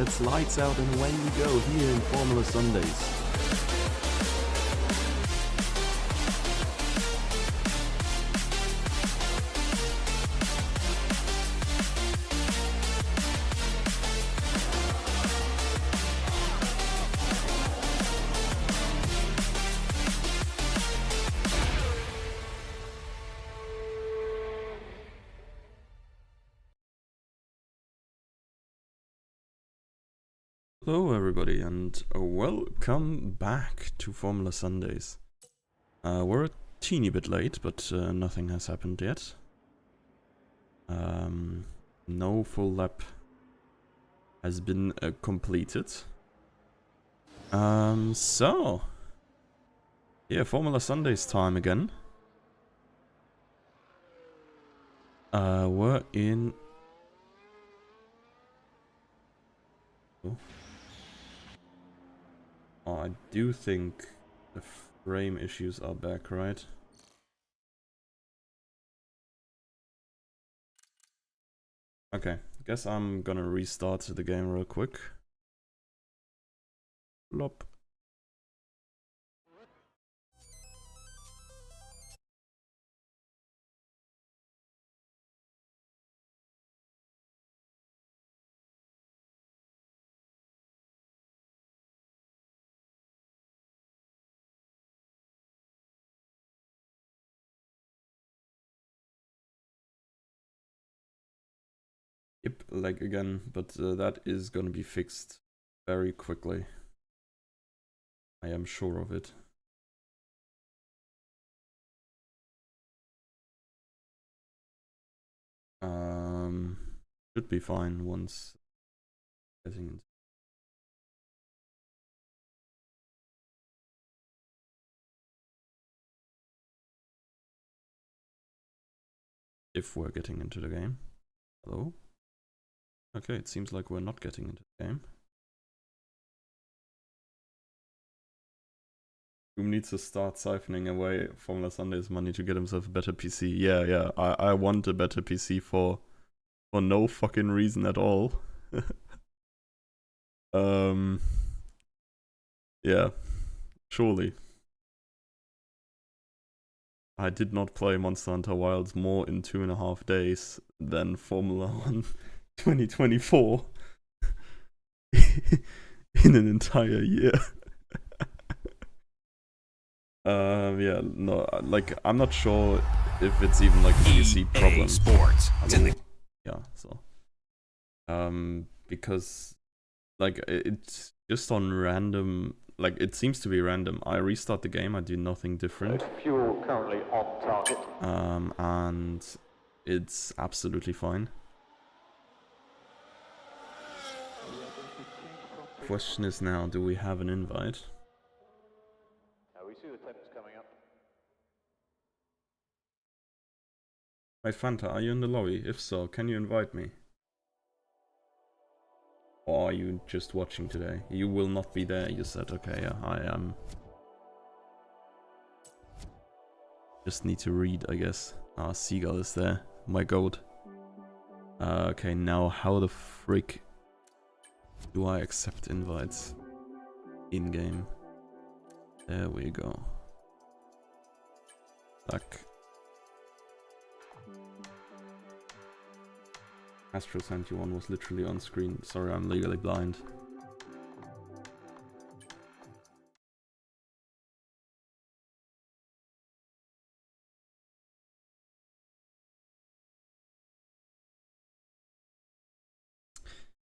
and it's lights out and away we go here in Formula Sundays. Hello everybody and welcome back to Formula Sundays. We're a teeny bit late, but nothing has happened yet. No full lap has been completed. So yeah, Formula Sundays time again. We're in... I do think the frame issues are back, right? Okay, guess I'm gonna restart the game real quick. Lop. Yep, lag again, but that is gonna be fixed very quickly. I am sure of it. Should be fine once getting into... If we're getting into the game. Hello? Okay, it seems like we're not getting into the game. Doom needs to start siphoning away Formula Sunday's money to get himself a better PC. Yeah, I want a better PC for no fucking reason at all. Yeah, surely. I did not play Monster Hunter Wilds more in 2.5 days than Formula 1 2024 in an entire year. Yeah, no, like, I'm not sure if it's even like a PC problem. Sports. Yeah, so because like it's just on random, like it seems to be random. I restart the game, I do nothing different. Fuel currently on target. And it's absolutely fine. Question is now, do we have an invite? We see the temps coming up. Wait, Fanta, are you in the lobby? If so, can you invite me? Or are you just watching today? You will not be there, you said. Okay, yeah, I am. Just need to read, I guess. Ah, Seagull is there. My goat. Okay, now how the frick do I accept invites in-game? There we go. Like Astro sent you one was literally on screen. Sorry, I'm legally blind.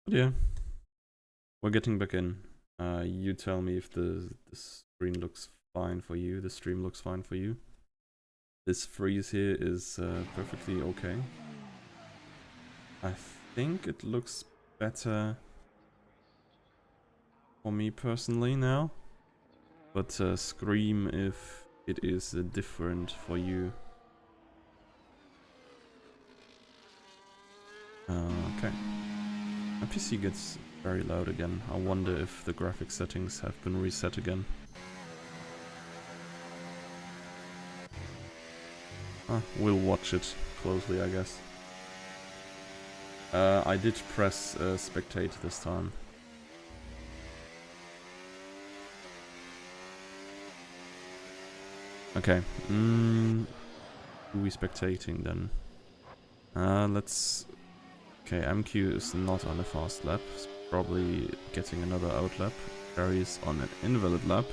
But yeah, we're getting back in. You tell me if the screen looks fine for you, the stream looks fine for you. This freeze here is perfectly okay. I think it looks better for me personally now, but scream if it is different for you. Okay. My PC gets very loud again. I wonder if the graphics settings have been reset again. We'll watch it closely, I guess. I did press spectate this time. Okay. Who we spectating then? Let's... Okay, MQ is not on a fast lap. He's probably getting another out lap. Barry is on an invalid lap.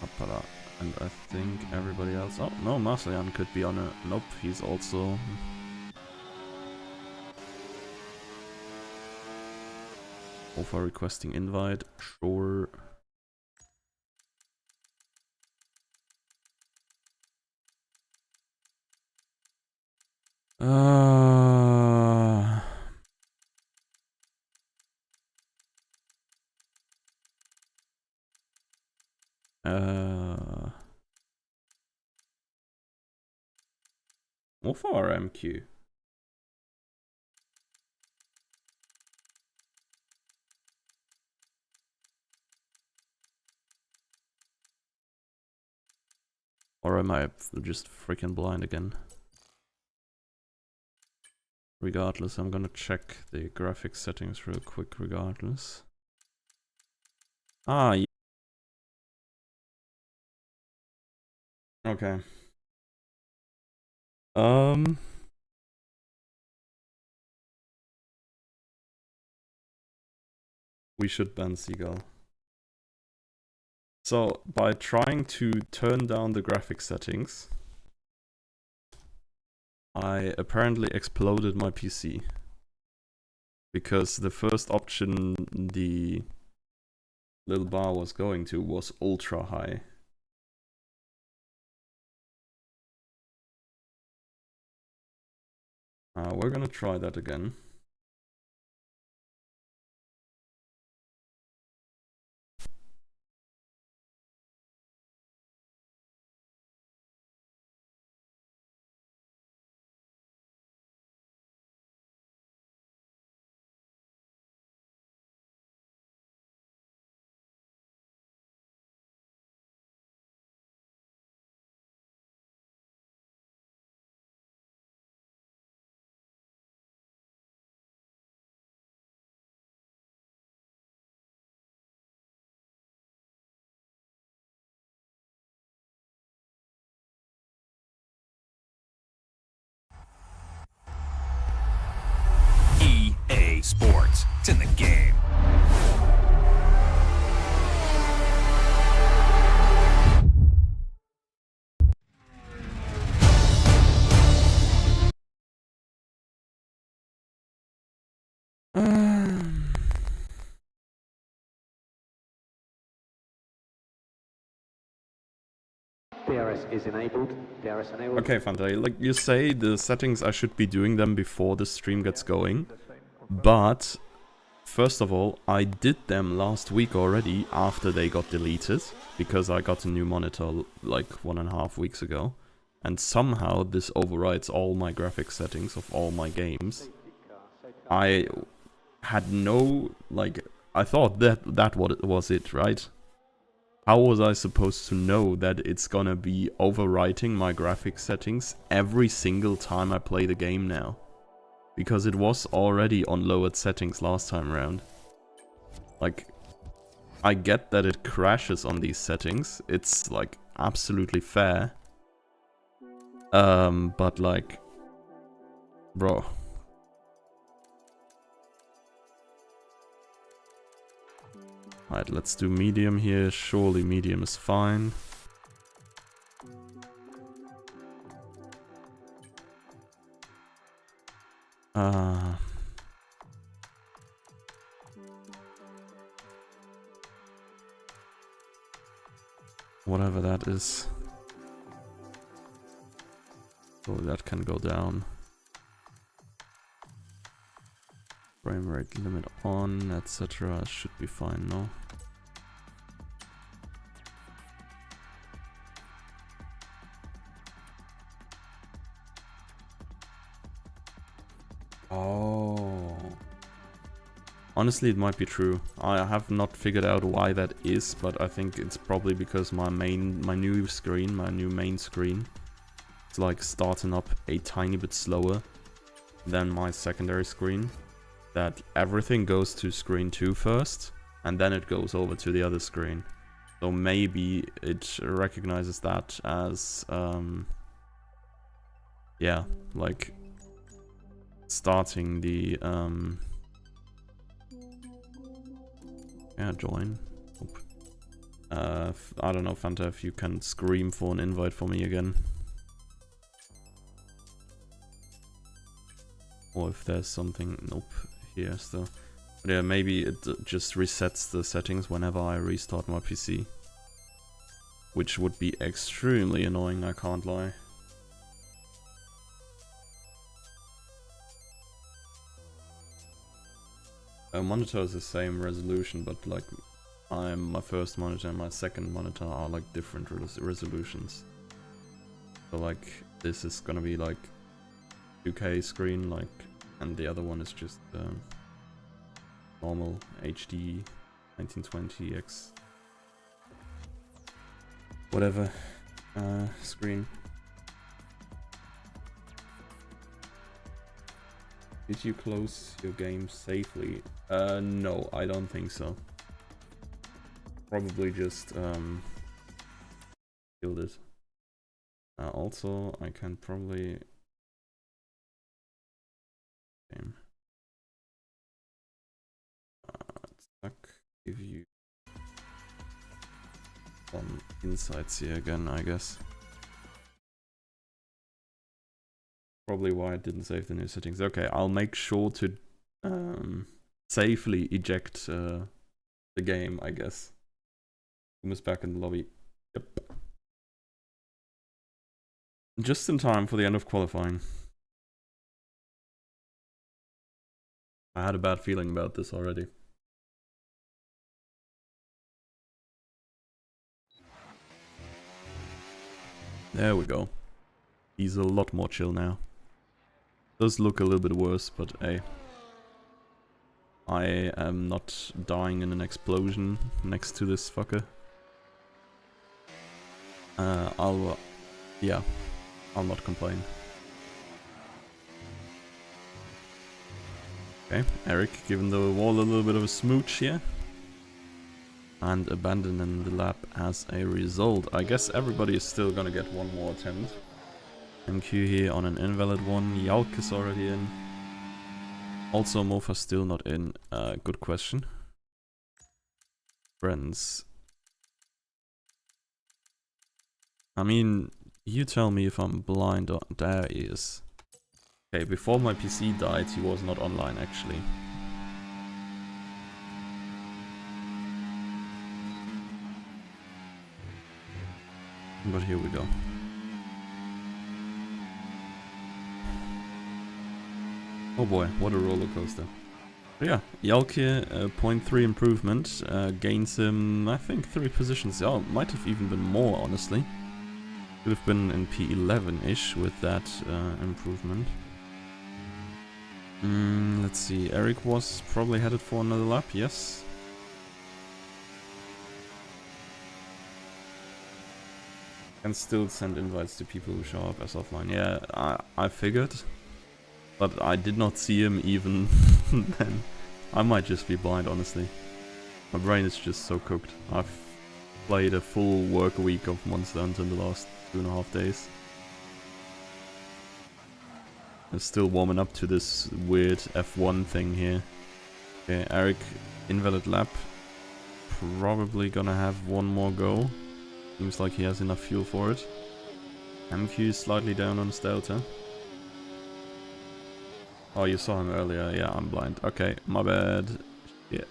Hoppala. And I think everybody else... Oh, no, Marcelian could be on a... Nope, he's also... Over requesting invite. Sure. What for MQ? Or am I just freaking blind again? Regardless, I'm gonna check the graphics settings real quick regardless. Ah, yeah. Okay. We should ban Seagull. So, by trying to turn down the graphics settings, I apparently exploded my PC. Because the first option the little bar was going to was ultra high. We're gonna try that again. EA Sports. It's in the game. DRS is enabled. DRS enabled. Okay, Fanta, like you say, the settings, I should be doing them before the stream gets going. But, first of all, I did them last week already after they got deleted. Because I got a new monitor like 1.5 weeks ago. And somehow this overrides all my graphics settings of all my games. I had no, like, I thought that was it, right? How was I supposed to know that it's gonna be overwriting my graphics settings every single time I play the game now? Because it was already on lowered settings last time around. Like, I get that it crashes on these settings. It's, like, absolutely fair. But, like, bro. Alright, let's do medium here. Surely medium is fine. Whatever that is. So that can go down. Frame rate limit on, etc. Should be fine, no? Oh. Honestly, it might be true. I have not figured out why that is, but I think it's probably because my new main screen, is like starting up a tiny bit slower than my secondary screen. That everything goes to screen 2 first, and then it goes over to the other screen. So maybe it recognizes that as, yeah, like starting the, yeah, join. Nope. I don't know, Fanta, if you can scream for an invite for me again. Or if there's something, nope, here still. But yeah, maybe it just resets the settings whenever I restart my PC. Which would be extremely annoying, I can't lie. Monitor is the same resolution, but like my first monitor and my second monitor are like different resolutions. So like this is gonna be like 2K screen, like, and the other one is just normal HD 1920x whatever screen. Did you close your game safely? No, I don't think so. Probably just killed it. Also, I can probably game. Stuck. Give you some insights here again, I guess. Probably why I didn't save the new settings. Okay, I'll make sure to safely eject the game, I guess. Is back in the lobby. Yep. Just in time for the end of qualifying. I had a bad feeling about this already. There we go. He's a lot more chill now. Does look a little bit worse, but hey. I am not dying in an explosion next to this fucker. Yeah, I'll not complain. Okay, Eric giving the wall a little bit of a smooch here. And abandoning the lap as a result. I guess everybody is still gonna get one more attempt. MQ here on an invalid one. Yalk is already in. Also, Mofa still not in. Good question. Friends. I mean, you tell me if I'm blind or... There he is. Okay, before my PC died, he was not online actually. But here we go. Oh boy, what a roller coaster. But yeah, Yalke, 0.3 improvement, gains him, I think, 3 positions. Oh, might have even been more, honestly. Could have been in P11-ish with that improvement. Let's see, Eric was probably headed for another lap, yes. Can still send invites to people who show up as offline. Yeah, I figured. But I did not see him even then. I might just be blind, honestly. My brain is just so cooked. I've played a full work week of Monster Hunter in the last 2.5 days. I'm still warming up to this weird F1 thing here. Okay, Eric, invalid lap. Probably gonna have one more go. Seems like he has enough fuel for it. MQ is slightly down on his delta. Oh, you saw him earlier. Yeah, I'm blind. Okay, my bad. Yeah.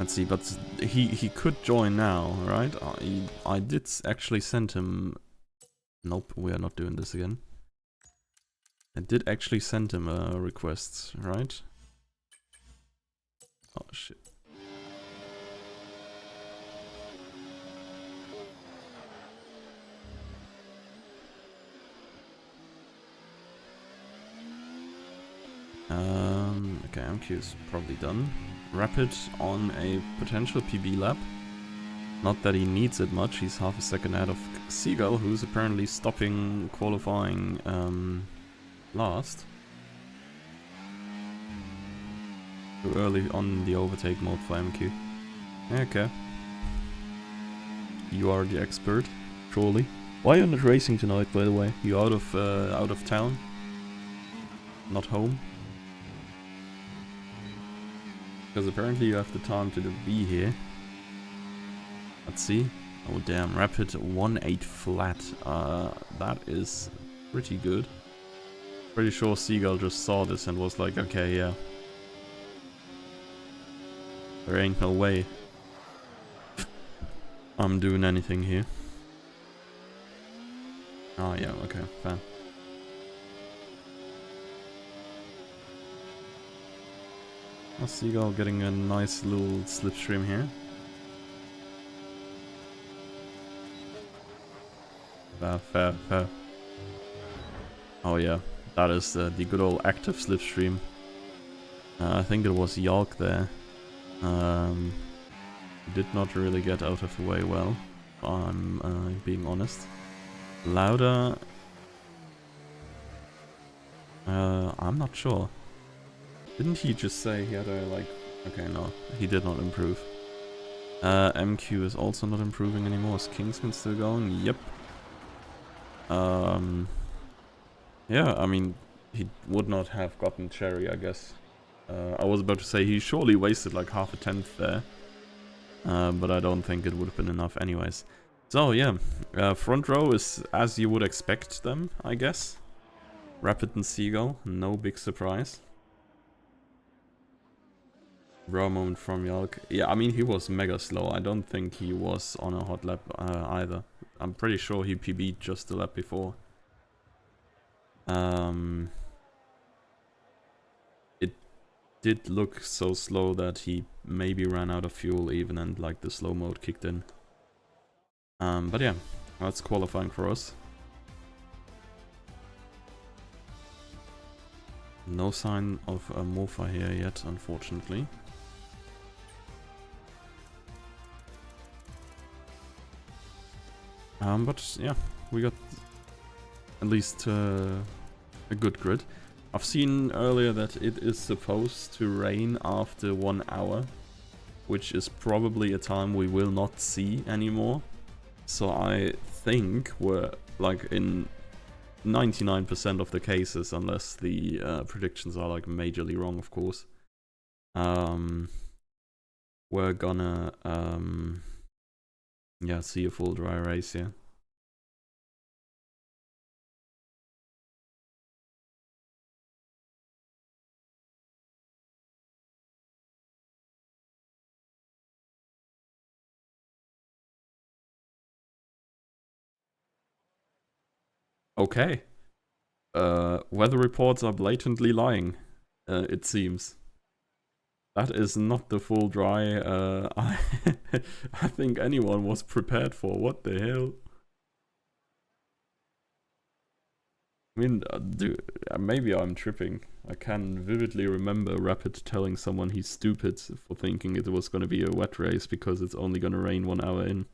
Let's see, but he could join now, right? I did actually send him... Nope, we are not doing this again. I did actually send him a request, right? Oh, shit. Okay, MQ is probably done. Rapid on a potential PB lap. Not that he needs it much, he's half a second ahead of Seagull, who's apparently stopping qualifying last. Too early on the overtake mode for MQ. Okay. You are the expert, surely. Why are you not racing tonight, by the way? You out of town? Not home? Because apparently you have the time to be here. Let's see. Oh damn, Rapid 1.8 flat. That is pretty good. Pretty sure Seagull just saw this and was like, okay, yeah. There ain't no way I'm doing anything here. Oh yeah, okay, fair. Seagull getting a nice little slipstream here. Fair. Oh yeah, that is the good old active slipstream. I think it was Yalk there. Did not really get out of the way well, if I'm being honest. Lauda... I'm not sure. Didn't he just say he had a, like... Okay, no, he did not improve. MQ is also not improving anymore. Is Kingsman still going? Yep. Yeah, I mean, he would not have gotten Cherry, I guess. I was about to say he surely wasted like half a tenth there. But I don't think it would have been enough anyways. So yeah, front row is as you would expect them, I guess. Rapid and Seagull, no big surprise. Raw moment from Yalk. Yeah, I mean, he was mega slow. I don't think he was on a hot lap either. I'm pretty sure he PB'd just the lap before. It did look so slow that he maybe ran out of fuel even and like the slow mode kicked in. But yeah, that's qualifying for us. No sign of a Mofa here yet, unfortunately. But yeah, we got at least a good grid. I've seen earlier that it is supposed to rain after 1 hour, which is probably a time we will not see anymore. So I think we're like in 99% of the cases, unless the predictions are like majorly wrong, of course. We're gonna yeah, see a full dry race here. Okay. Weather reports are blatantly lying, it seems. That is not the full dry I think anyone was prepared for. What the hell? I mean, maybe I'm tripping. I can vividly remember Rapid telling someone he's stupid for thinking it was going to be a wet race because it's only going to rain 1 hour in.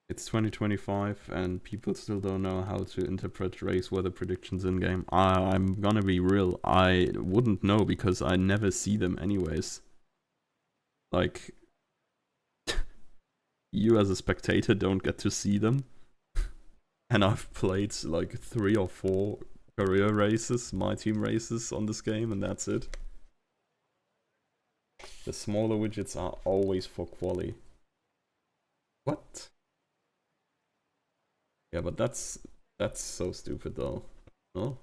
It's 2025 and people still don't know how to interpret race weather predictions in game. I'm gonna be real, I wouldn't know because I never see them anyways. Like, you as a spectator don't get to see them. And I've played like 3 or 4 career races, my team races on this game, and that's it. The smaller widgets are always for quali. What? Yeah, but that's so stupid though. No?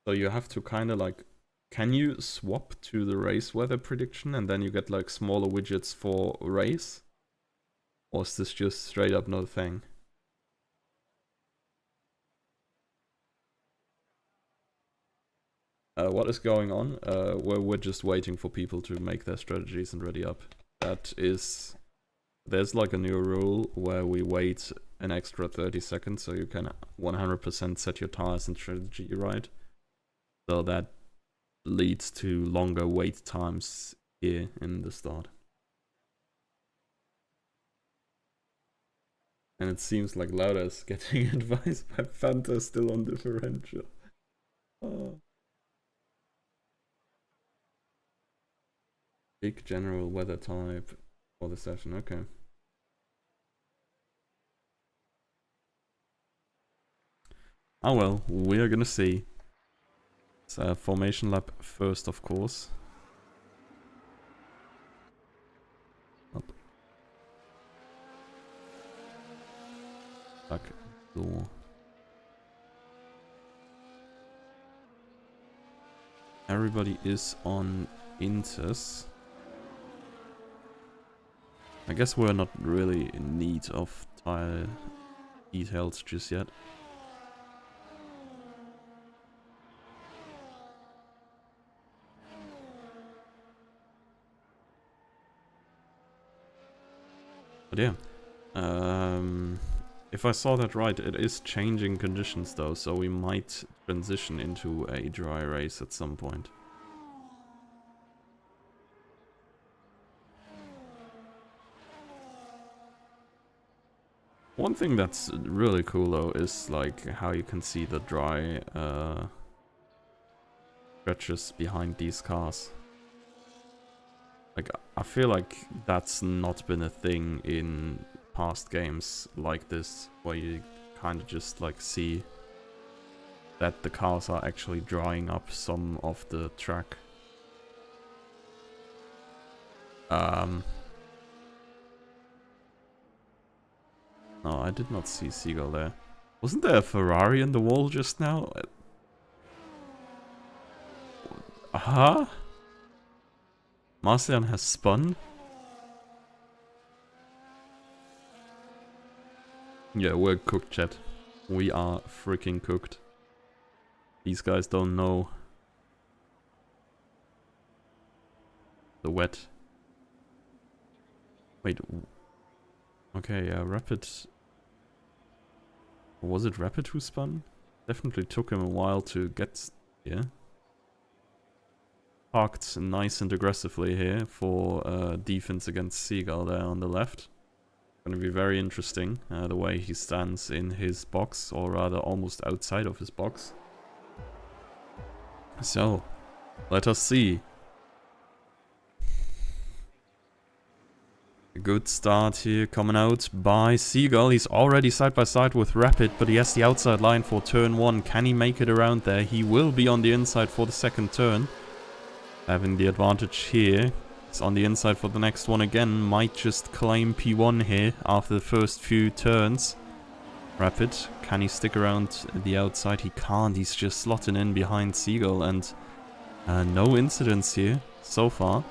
So you have to kind of like, can you swap to the race weather prediction and then you get like smaller widgets for race? Or is this just straight up not a thing? What is going on? We're just waiting for people to make their strategies and ready up. That is there's like a new rule where we wait an extra 30 seconds so you can 100% set your tires and strategy right. So that leads to longer wait times here in the start. And it seems like Lauda is getting advice by Fanta still on differential. Oh. Big general weather type for the session, okay. Oh well, we're gonna see. It's a formation lap first, of course. Up. Back door. Everybody is on Inters. I guess we're not really in need of tire details just yet. But yeah, if I saw that right, it is changing conditions though, so we might transition into a dry race at some point. One thing that's really cool though is like how you can see the dry stretches behind these cars. Like, I feel like that's not been a thing in past games like this, where you kind of just like see that the cars are actually drying up some of the track. No, I did not see Seagull there. Wasn't there a Ferrari in the wall just now? Huh? Marcian has spun? Yeah, we're cooked, chat. We are freaking cooked. These guys don't know the wet. Wait. Okay, yeah, Rapid. Was it Rapid who spun? Definitely took him a while to get here. Parked nice and aggressively here for defense against Seagull there on the left. Gonna be very interesting the way he stands in his box, or rather almost outside of his box. So, let us see. A good start here coming out by Seagull. He's already side by side with Rapid, but he has the outside line for turn 1. Can he make it around there? He will be on the inside for the second turn. Having the advantage here. He's on the inside for the next one again. Might just claim P1 here after the first few turns. Rapid, can he stick around the outside? He can't. He's just slotting in behind Seagull, and no incidents here so far.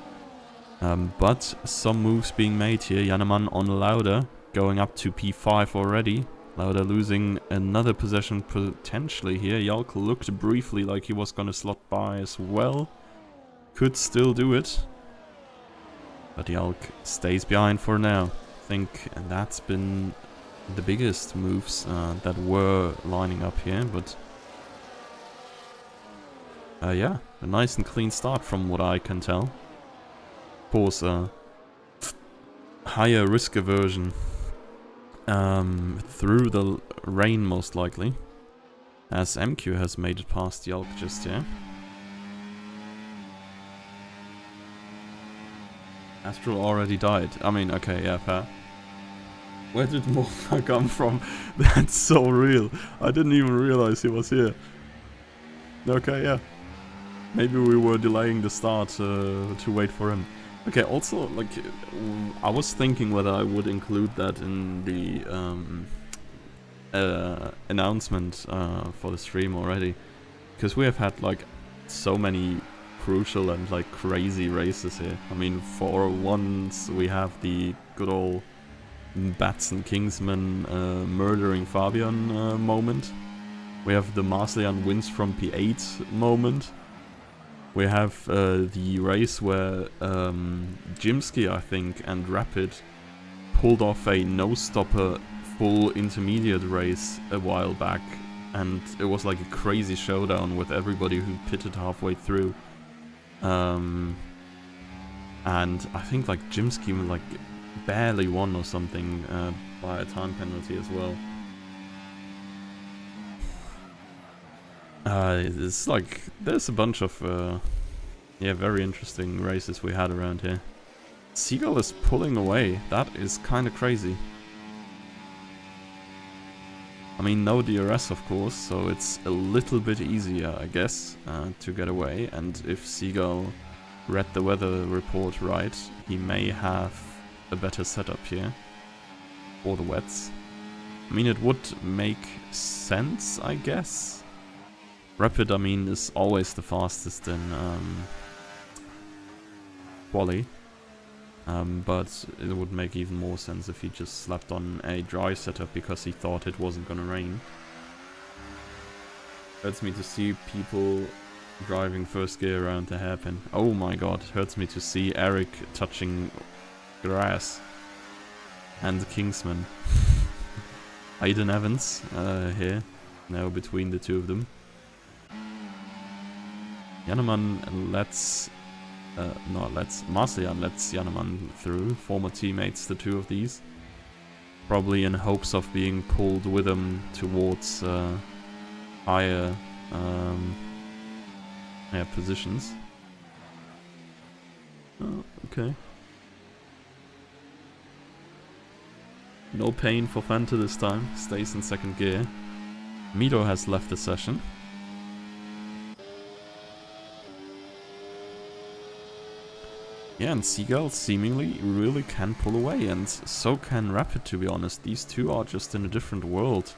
But some moves being made here. Jannemann on Lauda, going up to P5 already. Lauda losing another possession potentially here. Jalk looked briefly like he was going to slot by as well. Could still do it. But Jalk stays behind for now. I think that's been the biggest moves that were lining up here. But yeah, a nice and clean start from what I can tell. Of course, higher risk aversion through the rain most likely. As MQ has made it past Jalk just here. Astral already died. I mean, okay, yeah, fair. Where did Morpha come from? That's so real. I didn't even realize he was here. Okay, yeah. Maybe we were delaying the start to wait for him. Okay, also, like, I was thinking whether I would include that in the announcement for the stream already. Because we have had, like, so many crucial and like crazy races here. I mean, for once we have the good old Batson Kingsman murdering Fabian moment. We have the Marcian wins from P8 moment. We have the race where Jimsky, I think, and Rapid pulled off a no-stopper full intermediate race a while back, and it was like a crazy showdown with everybody who pitted halfway through. And I think like Jim Scheme like barely won or something by a time penalty as well. It's like there's a bunch of yeah, very interesting races we had around here. Seagull is pulling away. That is kind of crazy. I mean, no DRS of course, so it's a little bit easier, I guess, to get away. And if Seagull read the weather report right, he may have a better setup here for the wets. I mean, it would make sense, I guess. Rapid, I mean, is always the fastest in quali. But it would make even more sense if he just slapped on a dry setup because he thought it wasn't gonna rain. Hurts me to see people driving first gear around the hairpin. Oh my god, hurts me to see Eric touching grass. And Kingsman. Aiden Evans here, now between the two of them. Jannemann lets... Marcian lets Jannemann through, former teammates, the two of these. Probably in hopes of being pulled with him towards higher positions. Oh, okay. No pain for Fanta this time, stays in second gear. Mido has left the session. Yeah, and Seagull seemingly really can pull away, and so can Rapid, to be honest. These two are just in a different world.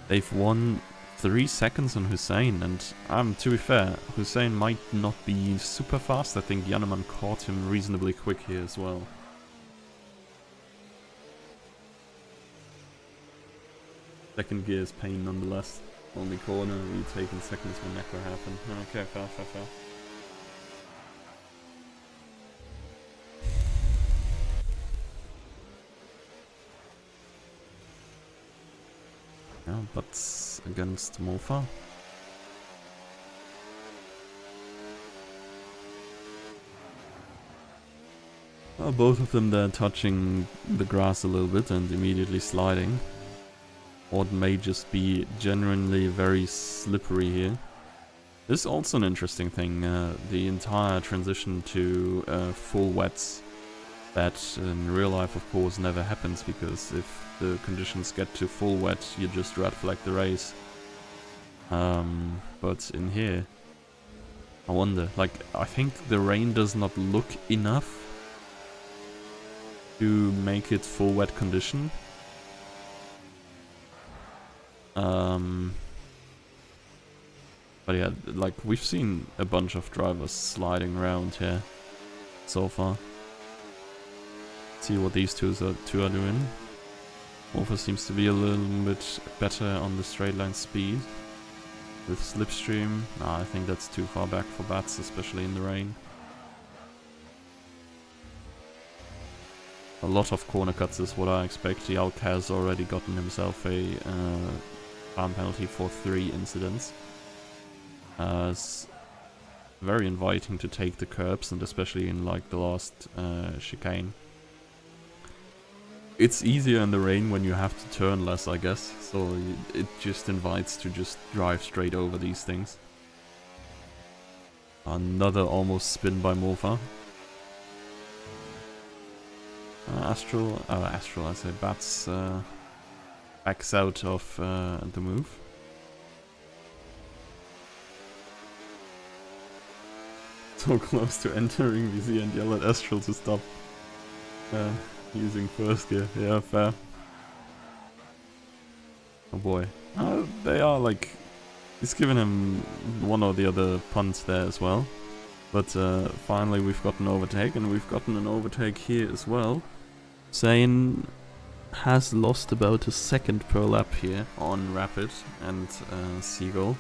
They've won 3 seconds on Hussein, and to be fair, Hussein might not be super fast. I think Jannemann caught him reasonably quick here as well. Second gear is pain nonetheless. Only corner, retaking seconds when that will happen. Okay, fair. Yeah, but against Mofa. Well, both of them there touching the grass a little bit and immediately sliding. Or it may just be genuinely very slippery here. This is also an interesting thing, the entire transition to full wets. That in real life of course never happens, because if the conditions get to full wet, you just red flag the race. But in here, I wonder, like, I think the rain does not look enough to make it full wet condition. But yeah, like, we've seen a bunch of drivers sliding around here so far. See what these two are doing. Mofa seems to be a little bit better on the straight line speed. With Slipstream, nah, I think that's too far back for Bats, especially in the rain. A lot of corner cuts is what I expect. Yalk has already gotten himself a time penalty for 3 incidents. It's very inviting to take the curbs, and especially in like the last chicane. It's easier in the rain when you have to turn less, I guess, so it just invites to just drive straight over these things. Another almost spin by Mofa. Astral, I say, Bats backs out of the move. So close to entering VZ and yell at Astral to stop. Using first gear, yeah, fair. Oh boy. They are like... He's given him one or the other punt there as well. But finally we've got an overtake, and we've gotten an overtake here as well. Zane has lost about a second per lap here on Rapid and Seagull.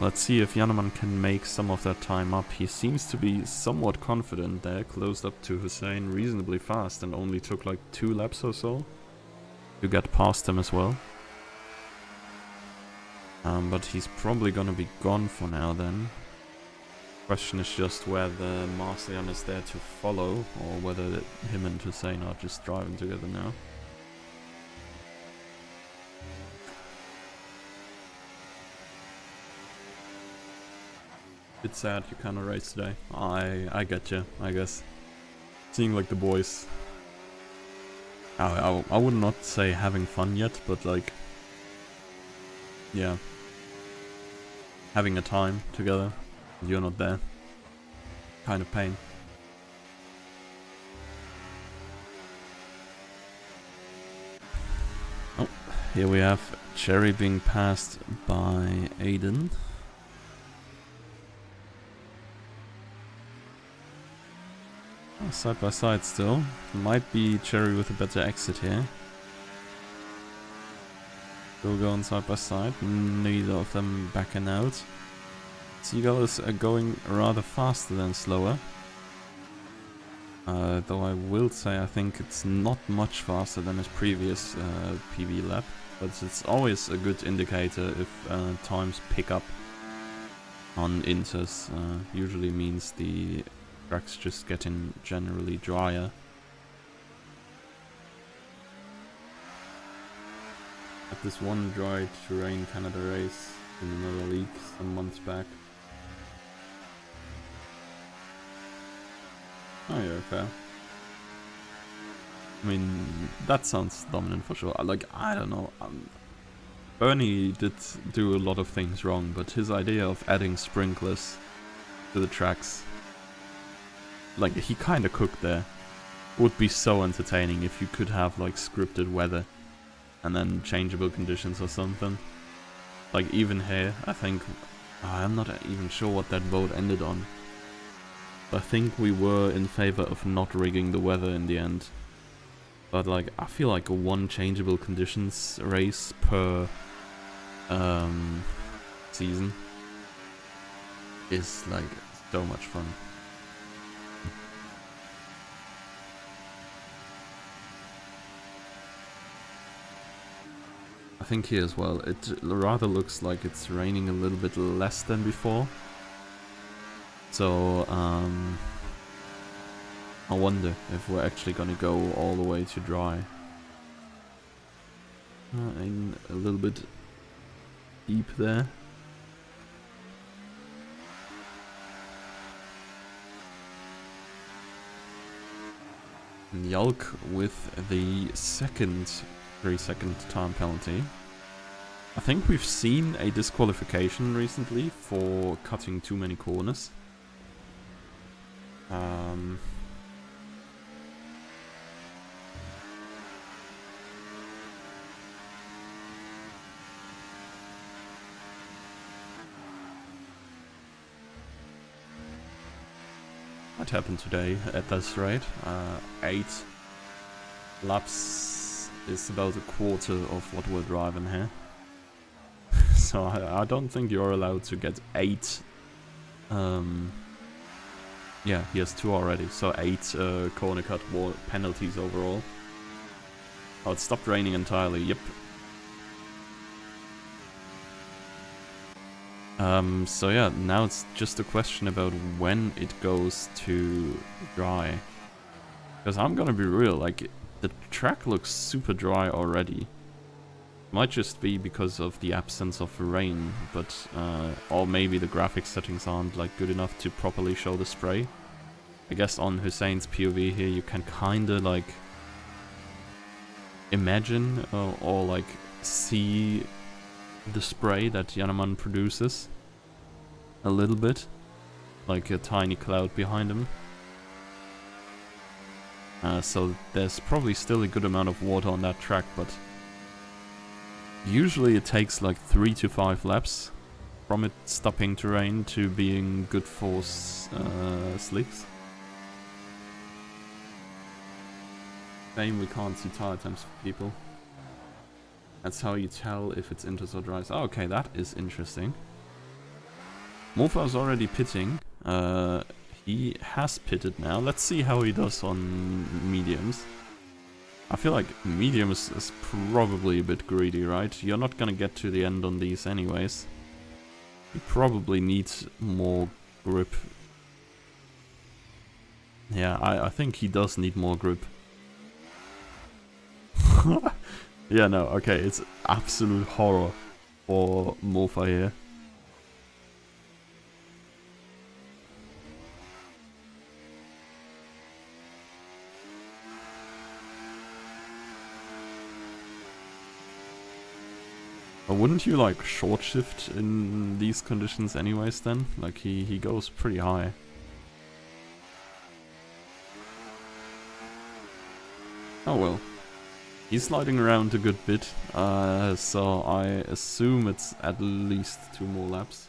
Let's see if Yaneman can make some of that time up. He seems to be somewhat confident there, closed up to Hussein reasonably fast and only took like 2 laps or so to get past him as well. But he's probably gonna be gone for now then. Question is just whether Marcian is there to follow or whether him and Hussein are just driving together now. Bit sad you can't race today. I get you, I guess. Seeing like the boys. I would not say having fun yet, but like, yeah, having a time together. You're not there. Kind of pain. Oh, here we have Cherry being passed by Aiden. Side by side still. Might be Cherry with a better exit here. Still going side by side. Neither of them backing out. Seagull is going rather faster than slower. Though I will say I think it's not much faster than his previous PB lap. But it's always a good indicator if times pick up on inters. Usually means the track's just getting generally drier. At this one dry terrain Canada race in another league some months back. Oh yeah, fair. I mean, that sounds dominant for sure. Like, I don't know. Bernie did do a lot of things wrong, but his idea of adding sprinklers to the tracks, like, he kind of cooked there. Would be so entertaining if you could have like scripted weather and then changeable conditions or something. Like even here, I think, I'm not even sure what that vote ended on. I think we were in favor of not rigging the weather in the end. But like, I feel like a one changeable conditions race per season is like so much fun. I think here as well, it rather looks like it's raining a little bit less than before. So, I wonder if we're actually gonna go all the way to dry. And a little bit deep there. And Yalk with the second 3-second time penalty. I think we've seen a disqualification recently for cutting too many corners. Might happen today at this rate. 8 laps is about a quarter of what we're driving here. So I don't think you're allowed to get 8. Yeah, he has 2 already, so 8 corner cut penalties overall. Oh, it stopped raining entirely, yep. So yeah, now it's just a question about when it goes to dry. Because I'm gonna be real, like, the track looks super dry already. Might just be because of the absence of rain, but or maybe the graphics settings aren't like good enough to properly show the spray. I guess on Hussein's POV here you can kinda like imagine or like see the spray that Yaneman produces a little bit, like a tiny cloud behind him. So there's probably still a good amount of water on that track, but usually it takes like 3 to 5 laps from it stopping to rain to being good for slicks. Shame we can't see tire temps for people. That's how you tell if it's inters or dries. Oh, okay, that is interesting. Mofa's already pitting. He has pitted now. Let's see how he does on mediums. I feel like medium is probably a bit greedy, right? You're not gonna get to the end on these anyways. You probably need more grip. Yeah, I think he does need more grip. Yeah, no, okay, it's absolute horror for Mofa here. But wouldn't you like short shift in these conditions anyways then? Like he goes pretty high. Oh well. He's sliding around a good bit, so I assume it's at least 2 more laps.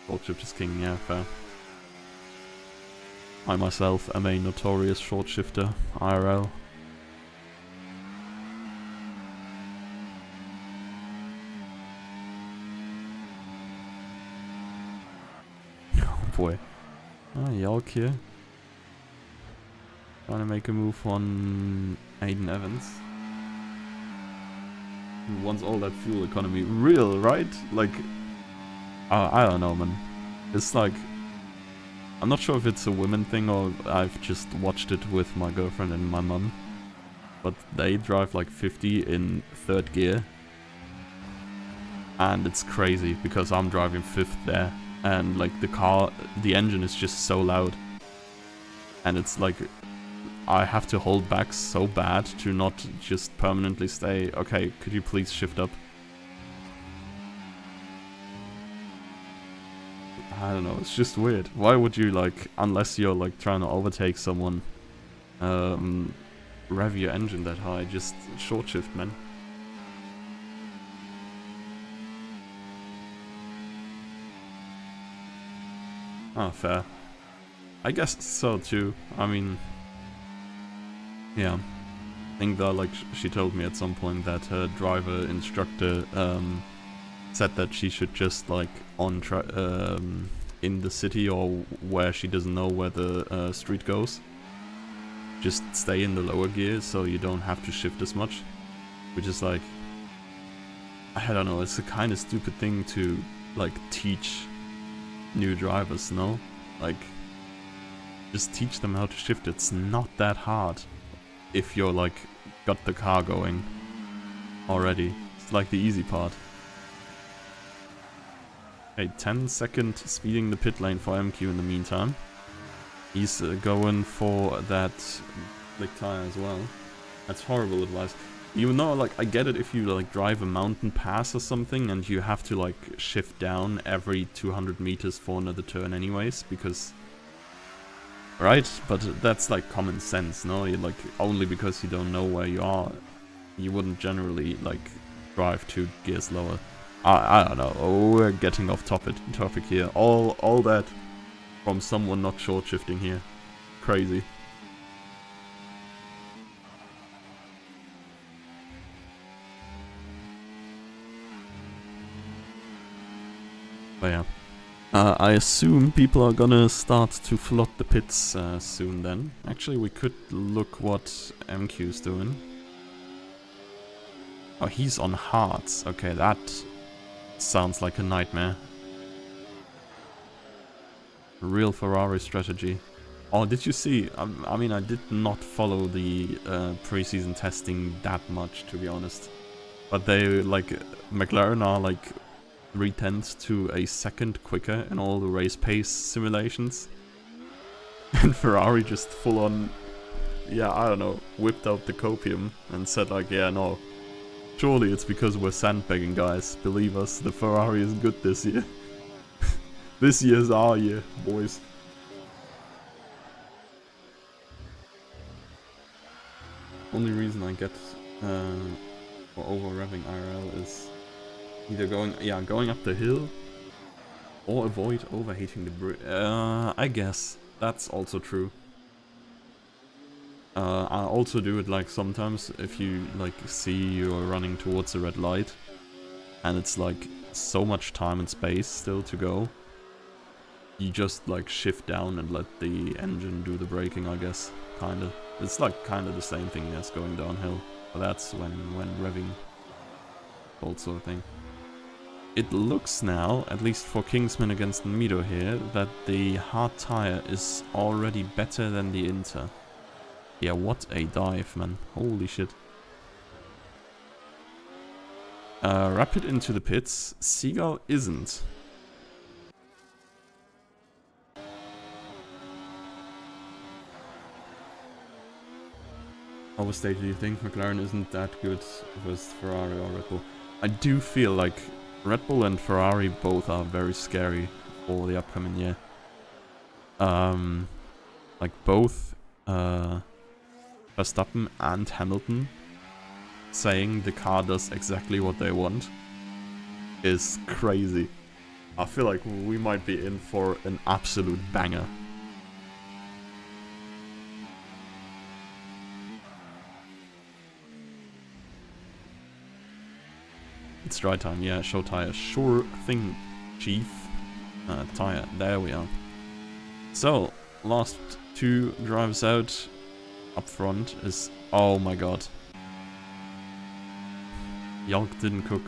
Short shift is king, yeah, fair. I myself am a notorious short shifter, IRL. Oh boy. Yalk here. Trying to make a move on Aiden Evans. He wants all that fuel economy. Real, right? Like, I don't know, man. It's like, I'm not sure if it's a women thing or I've just watched it with my girlfriend and my mum. But they drive like 50 in 3rd gear. And it's crazy because I'm driving 5th there. And like the engine is just so loud. And it's like, I have to hold back so bad to not just permanently stay, okay, could you please shift up? I don't know, it's just weird. Why would you like, unless you're like trying to overtake someone, rev your engine that high, just short shift, man. Ah, fair. I guess so too. I mean, yeah. I think that like she told me at some point that her driver instructor said that she should just like in the city or where she doesn't know where the street goes, just stay in the lower gear so you don't have to shift as much, which is like, I don't know, it's a kind of stupid thing to like teach new drivers, no? Like, just teach them how to shift. It's not that hard if you're like got the car going already. It's like the easy part. Okay, 10-second speeding the pit lane for MQ in the meantime. He's going for that slick tire as well. That's horrible advice. You know, like, I get it if you like drive a mountain pass or something and you have to like shift down every 200 meters for another turn anyways, because... Right? But that's like common sense, no? You like, only because you don't know where you are, you wouldn't generally like drive 2 gears lower. I don't know. Oh, we're getting off topic here. All that from someone not short shifting here. Crazy. But yeah. I assume people are gonna start to flood the pits soon then. Actually, we could look what MQ's doing. Oh, he's on hards. Okay, that sounds like a nightmare. Real Ferrari strategy. Oh, did you see? I mean, I did not follow the preseason testing that much, to be honest. But they, like, McLaren are, like, 3/10 to a second quicker in all the race pace simulations. And Ferrari just full on, yeah, I don't know, whipped out the copium and said, like, yeah, no. Surely it's because we're sandbagging, guys. Believe us, the Ferrari is good this year. This year's our year, boys. Only reason I get for over-revving IRL is either going up the hill or avoid overheating the bridge. I guess that's also true. I also do it like sometimes if you like see you're running towards a red light and it's like so much time and space still to go, you just like shift down and let the engine do the braking, I guess. Kinda. It's like kinda the same thing as going downhill. But that's when revving, old sort of thing. It looks now, at least for Kingsman against Mido here, that the hard tire is already better than the Inter. Yeah, what a dive, man. Holy shit. Rapid into the pits. Seagull isn't. At what stage do you think McLaren isn't that good versus Ferrari or Red Bull? I do feel like Red Bull and Ferrari both are very scary for the upcoming year. Like both Verstappen and Hamilton saying the car does exactly what they want is crazy. I feel like we might be in for an absolute banger. It's dry time, yeah, show tire. Sure thing, chief. Tire, there we are. So, last two drivers out. Up front is... oh my god. Yalk didn't cook.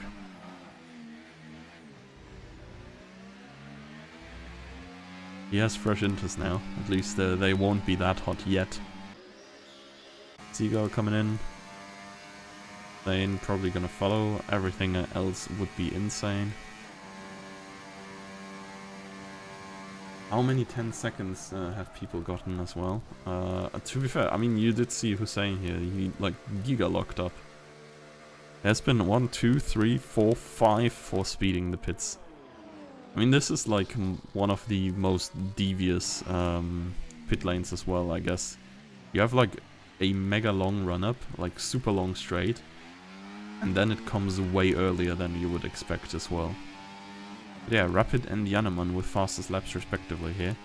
He has fresh inters now. At least they won't be that hot yet. Seagull coming in. They're probably gonna follow. Everything else would be insane. How many 10 seconds have people gotten as well? To be fair, I mean, you did see Hussein here. He, like, giga locked up. There's been 1, 2, 3, 4, 5 for speeding the pits. I mean, this is, like, one of the most devious pit lanes as well, I guess. You have, like, a mega long run-up, like, super long straight. And then it comes way earlier than you would expect as well. But yeah, Rapid and Jannemann with fastest laps respectively here.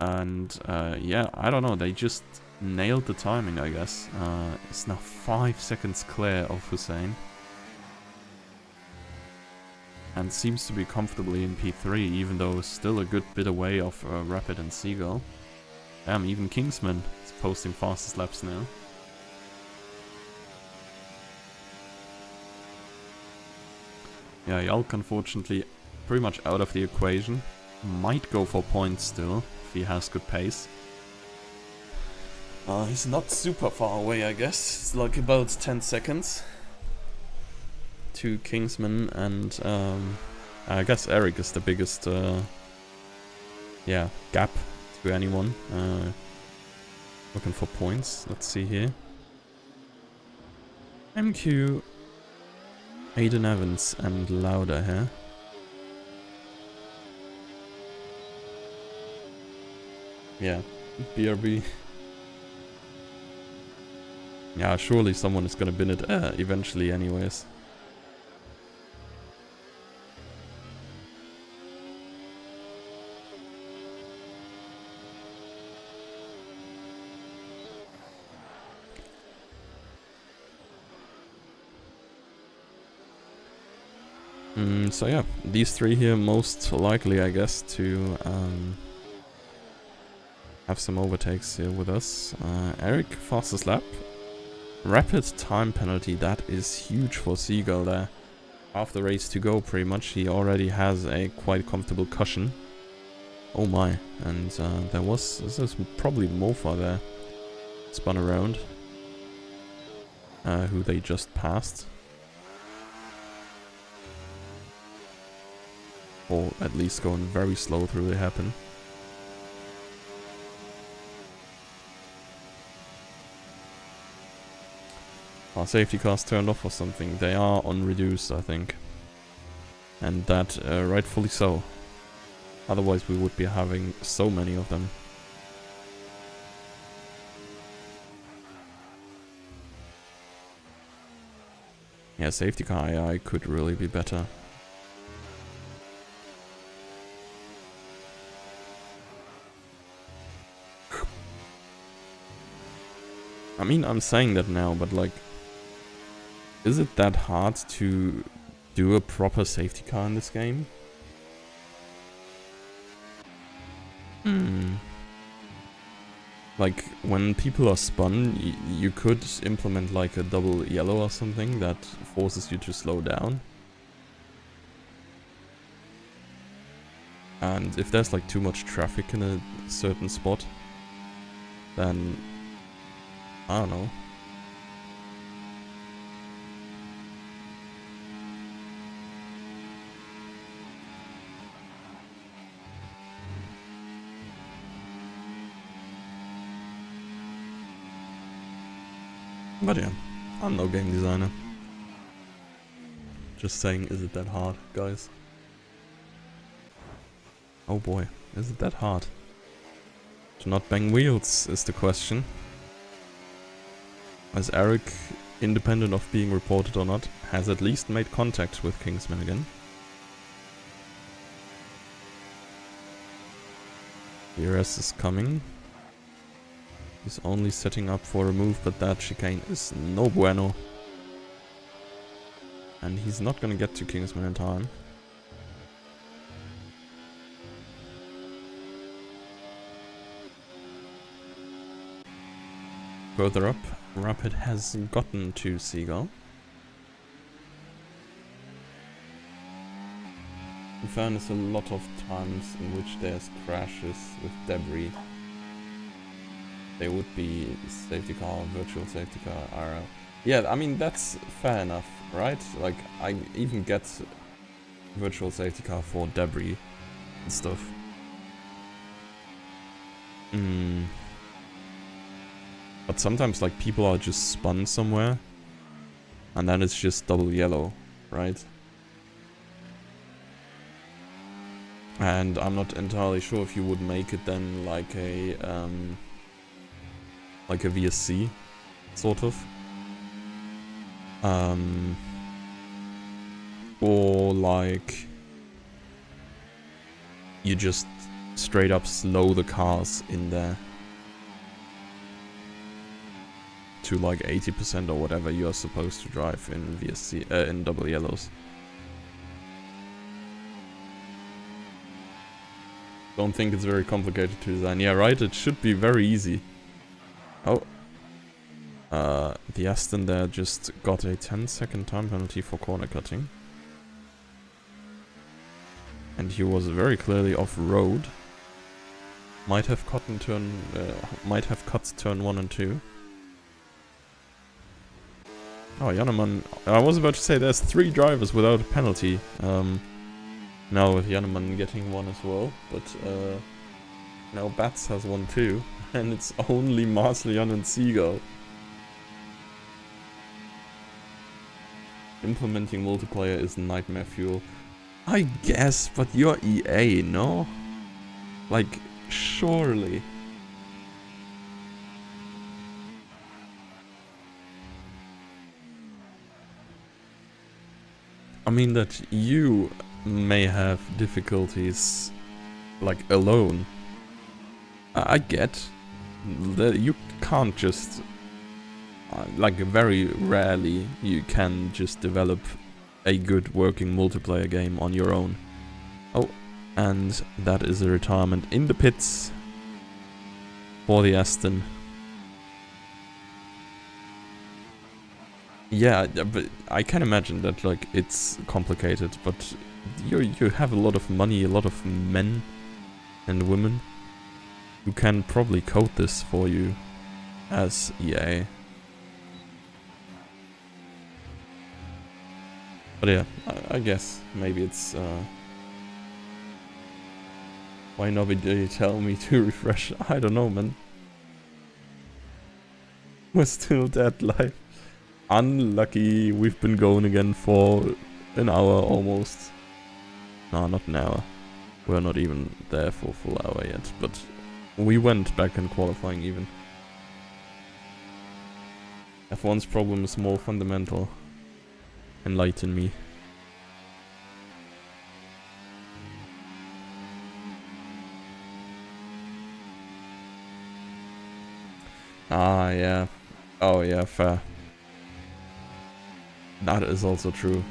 And yeah, I don't know, they just nailed the timing, I guess. It's now 5 seconds clear of Hussein. And seems to be comfortably in P3, even though still a good bit away of Rapid and Seagull. Damn, even Kingsman is posting fastest laps now. Yeah, Yalk unfortunately pretty much out of the equation. Might go for points still, if he has good pace. He's not super far away, I guess. It's like about 10 seconds. To Kingsman and I guess Eric is the biggest yeah, gap to anyone. Looking for points. Let's see here. MQ, Aiden Evans and Lauda here. Yeah, BRB. Yeah, surely someone is gonna bin it eventually anyways. So yeah, these three here most likely, I guess, to have some overtakes here with us. Eric, fastest lap. Rapid time penalty, that is huge for Seagull there. Half the race to go pretty much, he already has a quite comfortable cushion. Oh my, and this is probably Mofa there. Spun around. Who they just passed. Or at least going very slow through the hairpin. Our safety cars turned off or something. They are on reduced, I think. And that rightfully so. Otherwise we would be having so many of them. Yeah, safety car AI could really be better. I mean, I'm saying that now, but like, is it that hard to do a proper safety car in this game? Like, when people are spun, you could implement like a double yellow or something that forces you to slow down. And if there's like too much traffic in a certain spot, then I don't know. But yeah, I'm no game designer. Just saying, is it that hard, guys? Oh boy, is it that hard? To not bang wheels is the question. As Eric, independent of being reported or not, has at least made contact with Kingsman again. DRS is coming. He's only setting up for a move, but that chicane is no bueno. And he's not gonna get to Kingsman in time. Further up, Rapid has gotten to Seagull. In fairness, a lot of times in which there's crashes with debris, they would be safety car, virtual safety car, RL. Yeah, I mean, that's fair enough, right? Like, I even get virtual safety car for debris and stuff. But sometimes, like, people are just spun somewhere, and then it's just double yellow, right? And I'm not entirely sure if you would make it then like a VSC, sort of. Or like you just straight up slow the cars in there to like 80% or whatever you are supposed to drive in VSC, in double yellows. Don't think it's very complicated to design. Yeah, right? It should be very easy. Oh. The Aston there just got a 10-second time penalty for corner cutting. And he was very clearly off-road. Might have cut turn 1 and 2. Oh, Jannemann. I was about to say there's 3 drivers without a penalty. Now with Jannemann getting one as well, but now Bats has one too, and it's only Marslian and Seagull. Implementing multiplayer is nightmare fuel. I guess, but you're EA, no? Like, surely. I mean that you may have difficulties, like, alone. I get that you can't just, like, very rarely you can just develop a good working multiplayer game on your own. Oh, and that is a retirement in the pits for the Aston. Yeah, but I can imagine that, like, it's complicated, but you have a lot of money, a lot of men and women who can probably code this for you as EA. But yeah, I guess maybe it's why nobody tell me to refresh? I don't know, man. We're still dead live. Unlucky, we've been going again for an hour almost. No, not an hour. We're not even there for a full hour yet, but we went back in qualifying even. F1's problem is more fundamental. Enlighten me. Ah, yeah. Oh yeah, fair. That is also true.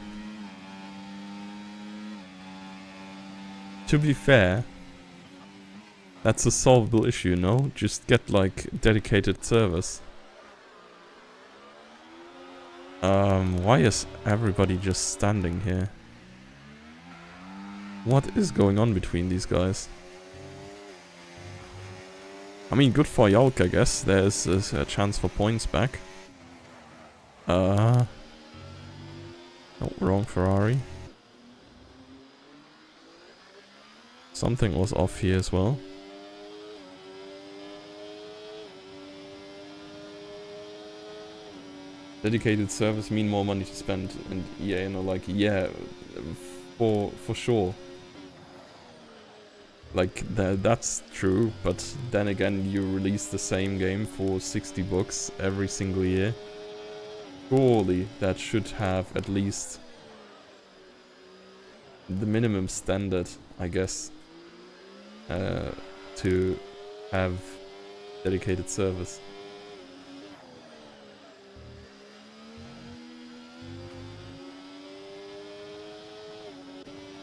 To be fair, that's a solvable issue, no? Just get like dedicated servers. Why is everybody just standing here? What is going on between these guys? I mean, good for Yalk, I guess. There's a chance for points back. No, wrong Ferrari. Something was off here as well. Dedicated servers mean more money to spend, and EA are like, yeah, for sure. Like, that's true, but then again, you release the same game for 60 bucks every single year. Surely that should have at least the minimum standard, I guess, to have dedicated servers.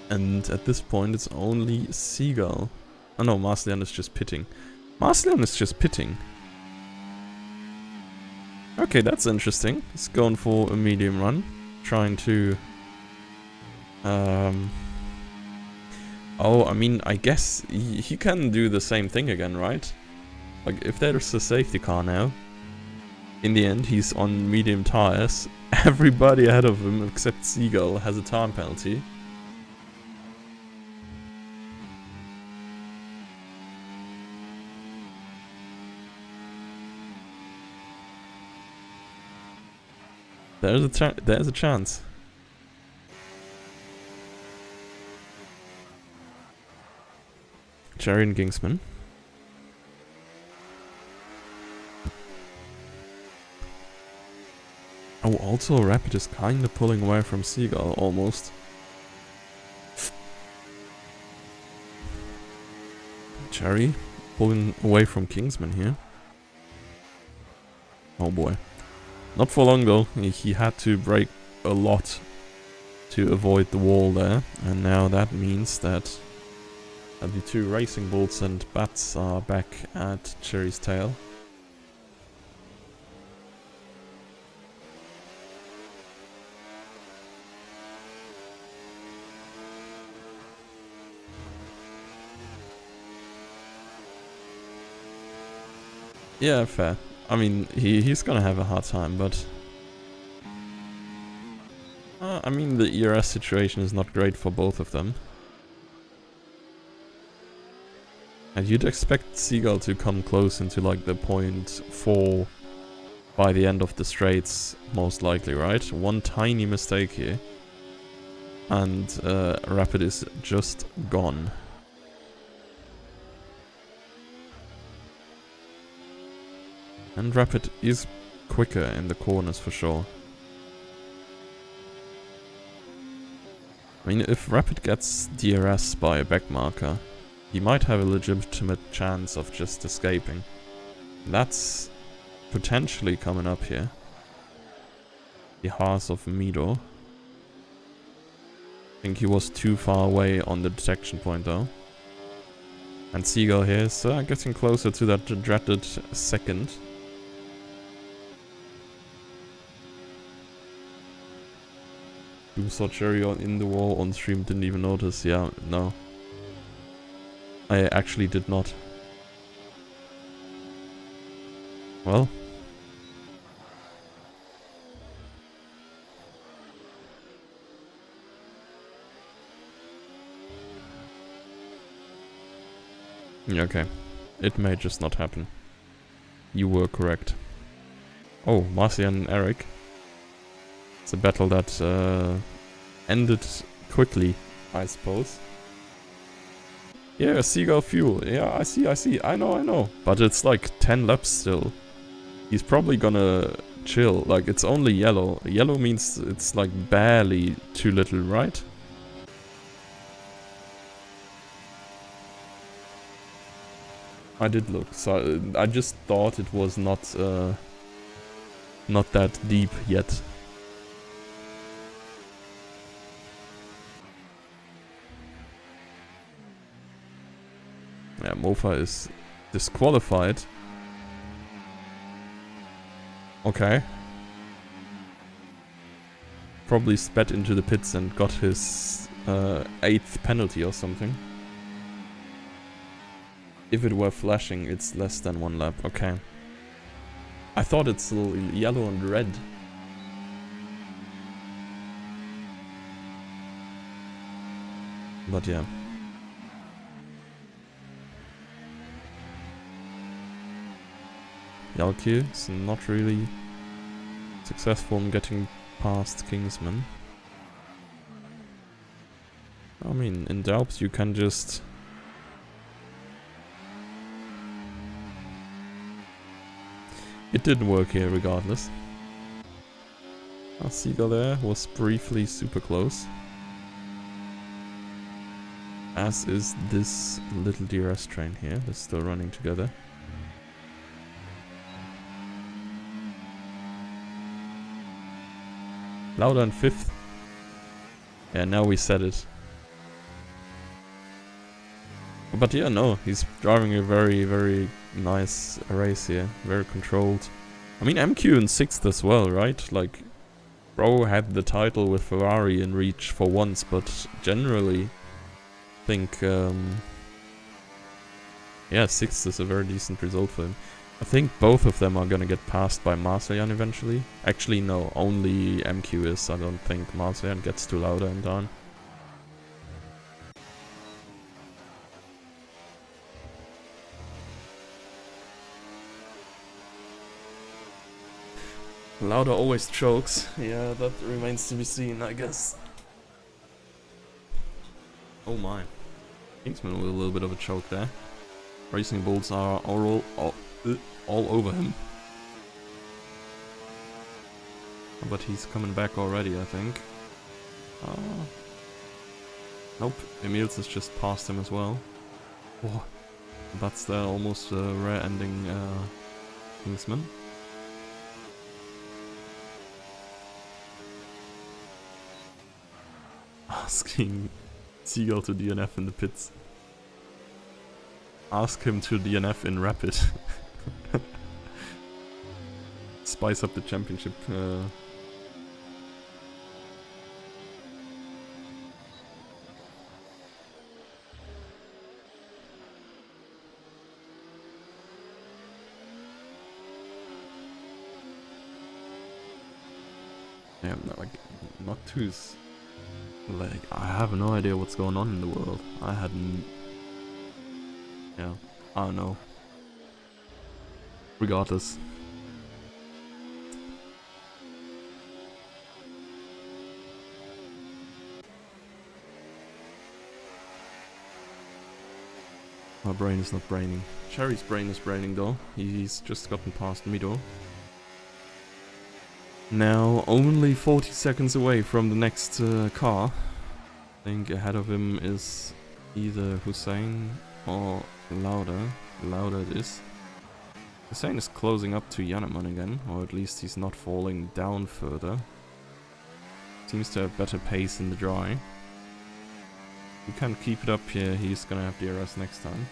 And at this point, it's only Seagull. Oh no, Marslian is just pitting. Marslian is just pitting. Okay, that's interesting. He's going for a medium run. Trying to... Oh, I mean, I guess he can do the same thing again, right? Like, if there's a safety car now, in the end, he's on medium tires. Everybody ahead of him, except Seagull, has a time penalty. There's a chance. Cherry and Kingsman. Oh, also Rapid is kinda pulling away from Seagull, almost. Cherry pulling away from Kingsman here. Oh boy. Not for long though, he had to brake a lot to avoid the wall there, and now that means that the two Racing Bulls and Bats are back at Cherry's tail. Yeah, fair. I mean, he's gonna have a hard time, but... I mean, the ERS situation is not great for both of them. And you'd expect Seagull to come close into like the 0.4 by the end of the straights, most likely, right? One tiny mistake here. And Rapid is just gone. And Rapid is quicker in the corners for sure. I mean, if Rapid gets DRS by a backmarker, he might have a legitimate chance of just escaping. That's potentially coming up here. The Haas of Mido. I think he was too far away on the detection point though. And Seagull here is getting closer to that dreaded second. You saw Cherry in the wall on stream, didn't even notice. Yeah, no. I actually did not. Well. Yeah, okay. It may just not happen. You were correct. Oh, Marcia and Eric. It's a battle that ended quickly, I suppose. Yeah, Seagull fuel. Yeah, I see. I know. But it's like 10 laps still. He's probably gonna chill. Like, it's only yellow. Yellow means it's like barely too little, right? I did look. So I just thought it was not... not that deep yet. Yeah, Mofa is disqualified. Okay. Probably spat into the pits and got his 8th penalty or something. If it were flashing, it's less than 1 lap. Okay. I thought it's yellow and red. But yeah. Jalki is not really successful in getting past Kingsman. I mean, in Dalps you can just... It didn't work here regardless. Seagull there was briefly super close. As is this little DRS train here, they're still running together. Lauda in 5th. Yeah, now we said it. But yeah, no, he's driving a very, very nice race here. Very controlled. I mean, MQ in 6th as well, right? Like, bro had the title with Ferrari in reach for once, but generally, I think, yeah, 6th is a very decent result for him. I think both of them are gonna get passed by Marcellian eventually. Actually, no, only MQ is. I don't think Marcellian gets to Lauda in time. Lauda always chokes. Yeah, that remains to be seen, I guess. Oh my. Kingsman with a little bit of a choke there. Racing Bulls are all over him. But he's coming back already, I think. Nope, Emils has just passed him as well. Oh, that's the almost rare ending Kingsman. Asking Seagull to DNF in the pits. Ask him to DNF in Rapid. Spice up the championship. Yeah, like, not too... Like, I have no idea what's going on in the world. I hadn't... Yeah, I don't know. Regardless. My brain is not braining. Cherry's brain is braining though. He's just gotten past Mido. Now only 40 seconds away from the next car. I think ahead of him is either Hussein or Lauda. Lauda it is. Hussein is closing up to Jannemann again, or at least he's not falling down further. Seems to have better pace in the dry. We can't keep it up here, he's gonna have DRS next time.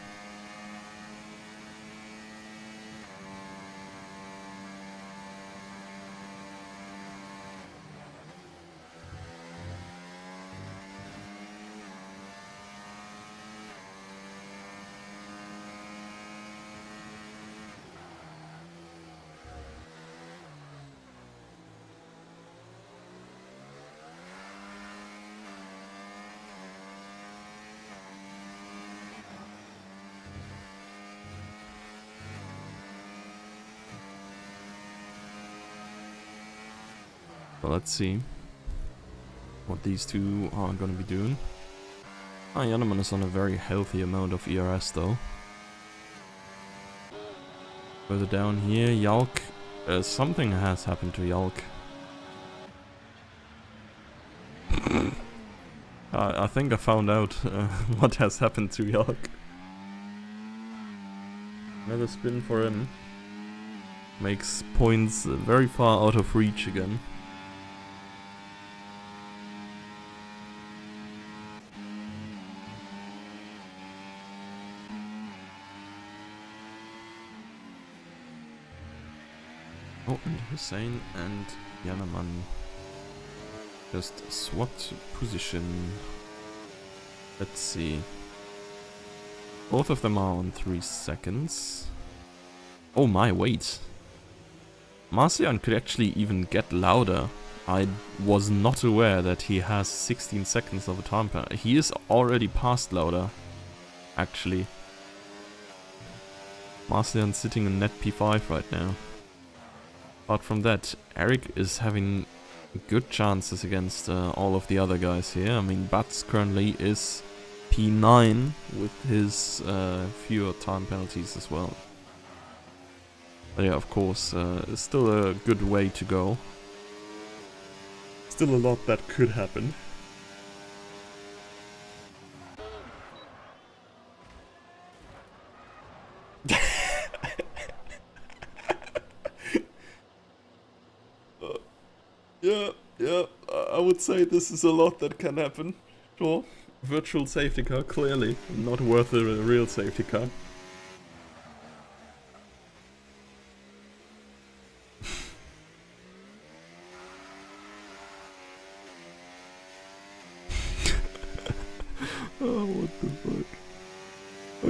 Well, let's see what these two are gonna be doing. Jannemann is on a very healthy amount of ERS though. Further down here, Jalk. Something has happened to Jalk. I think I found out what has happened to Jalk. Another spin for him. makes points very far out of reach again. Oh, and Hussein and Yanaman just swapped position. Let's see. Both of them are on 3 seconds. Oh my, wait. Marcian could actually even get louder. I was not aware that he has 16 seconds of a time penalty. He is already past Lauda, actually. Marcian sitting in net P5 right now. Apart from that, Eric is having good chances against all of the other guys here. I mean, Bats currently is P9 with his fewer time penalties as well. But yeah, of course, it's still a good way to go. Still a lot that could happen. Yeah, I would say this is a lot that can happen. Sure, virtual safety car, clearly not worth a real safety car. Oh, what the fuck.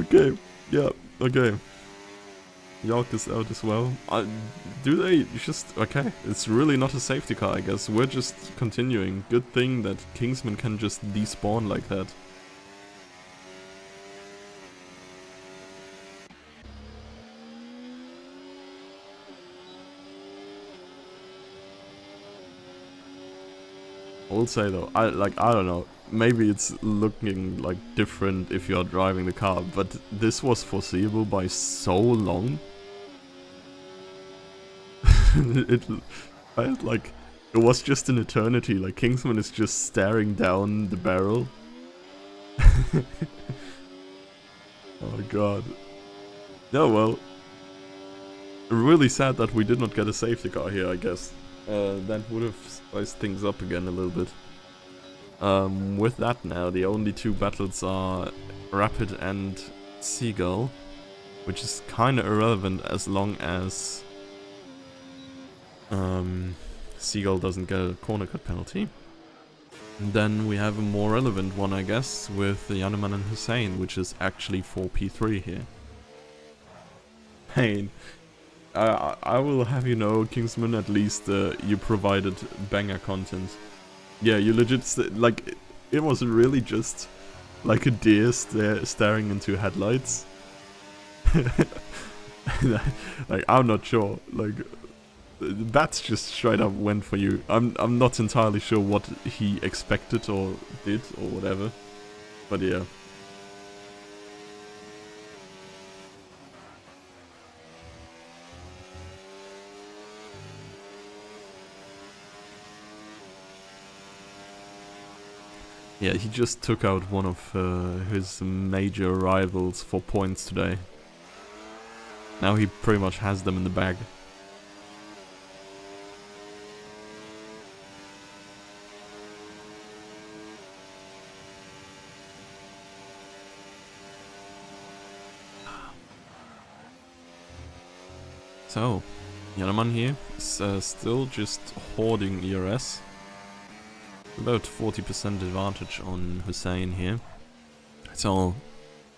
Okay, yeah, okay. York is out as well. Do they just... Okay, it's really not a safety car, I guess. We're just continuing. Good thing that Kingsman can just despawn like that. I will say though, I don't know, maybe it's looking like different if you're driving the car, but this was foreseeable by so long. It felt like it was just an eternity, like Kingsman is just staring down the barrel. Oh god. No, well, really sad that we did not get a safety car here, I guess. That would have spiced things up again a little bit. With that now, the only 2 battles are Rapid and Seagull, which is kinda irrelevant as long as Seagull doesn't get a corner cut penalty. And then we have a more relevant one, I guess, with Yanaman and Hussein, which is actually 4P3 here. Pain. I will have you know, Kingsman, at least you provided banger content. Yeah, you legit, like, it was really just like a deer staring into headlights. Like, I'm not sure, like, Bats just straight up went for you. I'm not entirely sure what he expected or did or whatever, but yeah. Yeah, he just took out one of his major rivals for points today. Now he pretty much has them in the bag. So, Yanaman here is still just hoarding ERS. About 40% advantage on Hussein here. So,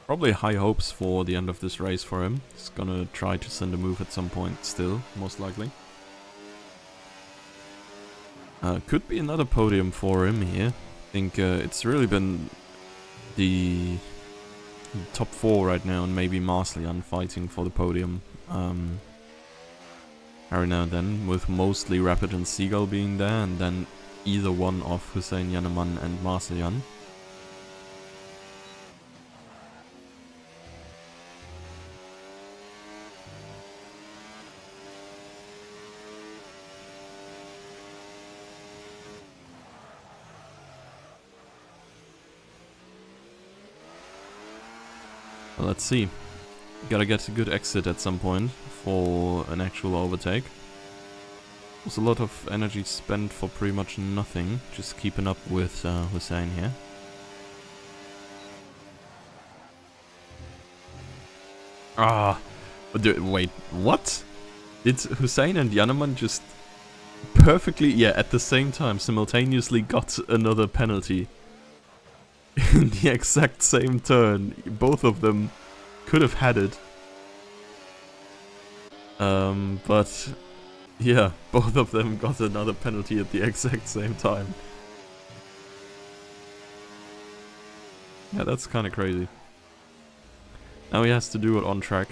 probably high hopes for the end of this race for him. He's gonna try to send a move at some point still, most likely. Could be another podium for him here. I think it's really been the top 4 right now, and maybe Marcellian fighting for the podium. Every now and then, with mostly Rapid and Seagull being there, and then either one of Hussein, Yanaman and Marcellian. Well, let's see. Gotta get a good exit at some point for an actual overtake. There's a lot of energy spent for pretty much nothing, just keeping up with Hussein here. Wait, what? Did Hussein and Jannemann just perfectly, yeah, at the same time, simultaneously got another penalty? In the exact same turn. Both of them could have had it. But yeah, both of them got another penalty at the exact same time. Yeah, that's kind of crazy. Now he has to do it on track.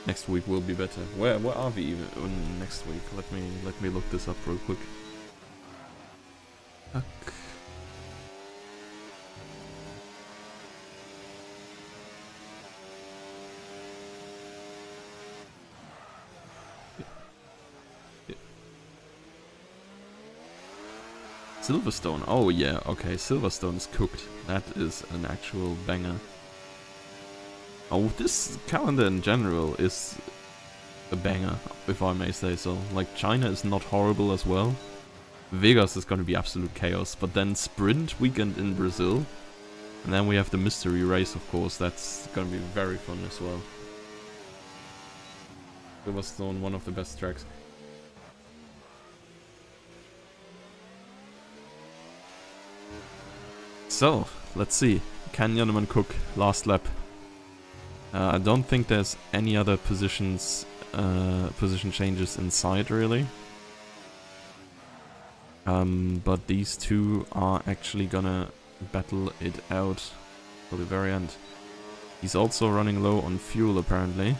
Next week will be better. Where are we even next week? Let me look this up real quick. Fuck. Silverstone. Oh yeah, okay. Silverstone's cooked. That is an actual banger. Oh, this calendar in general is a banger, if I may say so. Like, China is not horrible as well. Vegas is gonna be absolute chaos, but then sprint weekend in Brazil. And then we have the mystery race, of course. That's gonna be very fun as well. Silverstone, one of the best tracks. So, let's see. Can Jannemann cook last lap? I don't think there's any other position changes inside, really. But these two are actually gonna battle it out till the very end. He's also running low on fuel, apparently.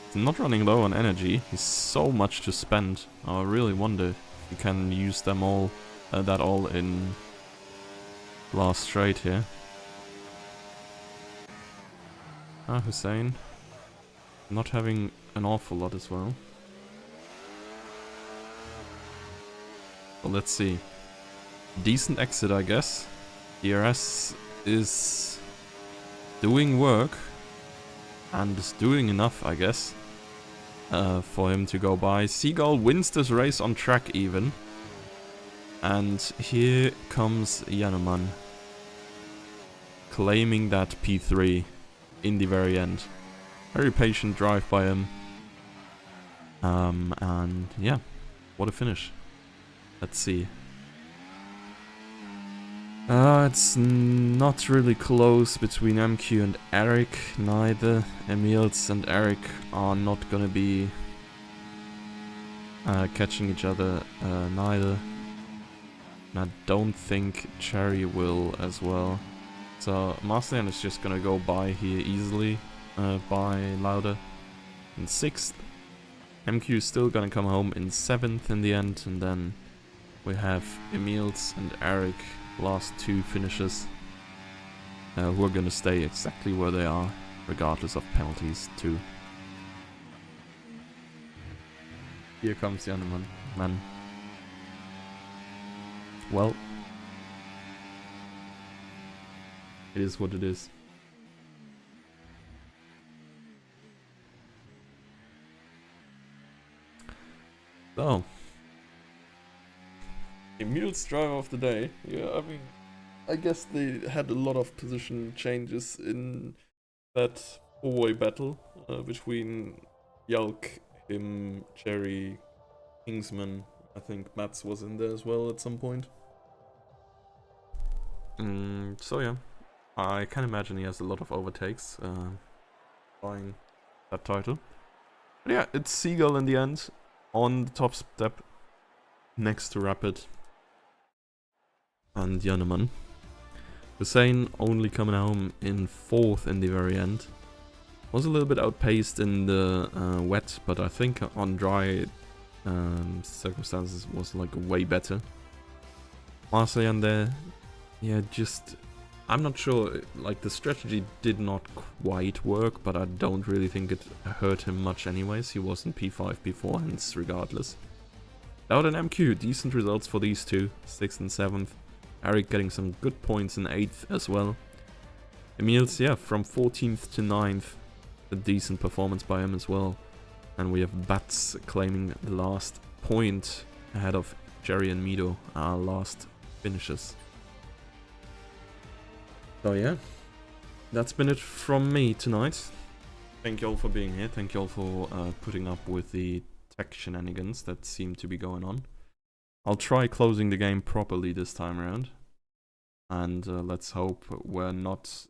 He's not running low on energy. He's so much to spend. I really wonder if he can use them all, that all in last straight here. Hussein not having an awful lot as well. Well, let's see. Decent exit, I guess. DRS is doing work and is doing enough, I guess, for him to go by. Seagull wins this race on track even. And here comes Jannemann, claiming that P3 in the very end. Very patient drive by him. And yeah, what a finish. Let's see. It's not really close between MQ and Eric. Neither Emils and Eric are not gonna be catching each other, neither. And I don't think Cherry will as well. So Marcian is just gonna go by here easily, by Lauda in 6th. MQ is still gonna come home in 7th in the end, and then we have Emils and Eric, last two finishes, who are gonna stay exactly where they are, regardless of penalties too. Here comes Jannemann, man. Well, it is what it is. So, Emil's driver of the day. Yeah, I mean, I guess they had a lot of position changes in that four-way battle between Jalk, him, Cherry, Kingsman. I think Mats was in there as well at some point. So yeah, I can imagine he has a lot of overtakes buying that title. But yeah, it's Seagull in the end on the top step next to Rapid and Jannemann. Hussein only coming home in 4th in the very end. Was a little bit outpaced in the wet, but I think on dry circumstances was like way better. Marcian there, yeah, just I'm not sure, like the strategy did not quite work, but I don't really think it hurt him much anyways. He was in P5 before, hence regardless. Loud and MQ, decent results for these two, 6th and 7th. Eric getting some good points in 8th as well. Emil's, yeah, from 14th to 9th. A decent performance by him as well. And we have Bats claiming the last point ahead of Jerry and Mido, our last finishers. So yeah, that's been it from me tonight. Thank you all for being here. Thank you all for putting up with the tech shenanigans that seem to be going on. I'll try closing the game properly this time around. And let's hope we're not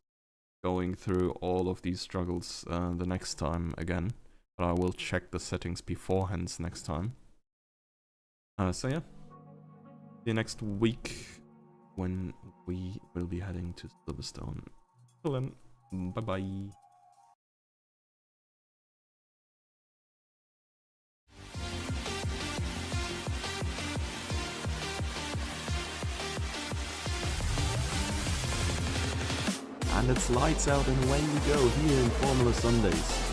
going through all of these struggles the next time again. But I will check the settings beforehand next time. So yeah, see you next week when we will be heading to Silverstone. Till then, bye bye. And it's lights out and away we go here in Formula Sundays.